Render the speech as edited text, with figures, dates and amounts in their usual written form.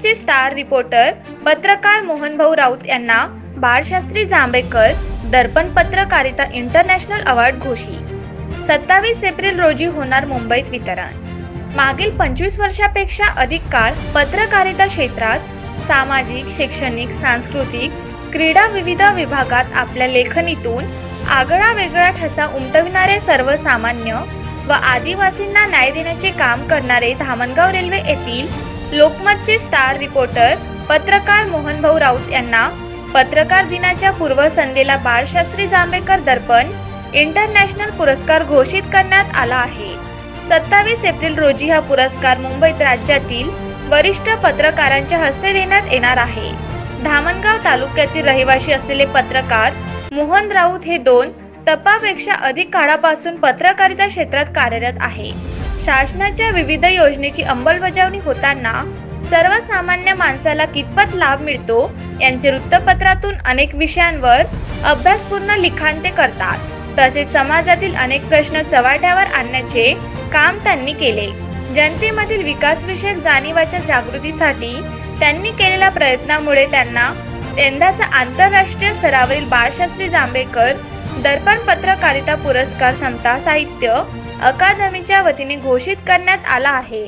लोकमतचे star reporter पत्रकार मोहनभाऊ राऊत यांना बाळशास्त्री जांभेकर दर्पण पत्रकारिता इंटरनॅशनल अवॉर्ड घोषित। 27 एप्रिल रोजी होणार मुंबईत वितरण। मागील 25 वर्षापेक्षा अधिक काळ पत्रकारिता क्षेत्रात सामाजिक, शैक्षणिक, सांस्कृतिक, क्रीडा विविध विभागात आपल्या लेखणीतून आगळा वेगळा ठसा उमटविणारे सर्वसामान्य व आदिवासींना न्याय देण्याचे काम करणारे धामणगाव रेल्वे येथील लोकमतचे स्टार रिपोर्टर पत्रकार मोहनभाऊ राऊत यांना पत्रकार दिनाच्या पूर्वसंध्येला बाळशास्त्री जांभेकर दर्पण इंटरनॅशनल पुरस्कार घोषित करण्यात आला आहे। 27 एप्रिल रोजी हा पुरस्कार मुंबईत राज्यातील वरिष्ठ पत्रकारांच्या हस्ते देण्यात येणार आहे। धामणगाव तालुक्यातील रहिवासी असलेले पत्रकार मोहन राऊत हे 2 तपापेक्षा अधिक काळापासून पत्रकारिता क्षेत्रात कार्यरत आहे। शासनाच्या विविध योजनेची अंमलबजावणी होताना सर्वसामान्य माणसाला कितपत लाभ मिळतो यांचे वृत्तपत्रातून अनेक विषयांवर अभ्यासपूर्ण लिखाण ते करतात। तसेच समाजातील अनेक प्रश्न चव्हाट्यावर आणण्याचे काम त्यांनी केले। जनतेमधील विकासविषयक जाणीवाच्या जागृतीसाठी त्यांनी केलेल्या प्रयत्नामुळे त्यांना यंदाचा आंतरराष्ट्रीय स्तरावरील बाळशास्त्री जांभेकर दर्पण पत्रकारिता पुरस्कार समता साहित्य अकादमीच्या वतीने घोषित करण्यात आला आहे।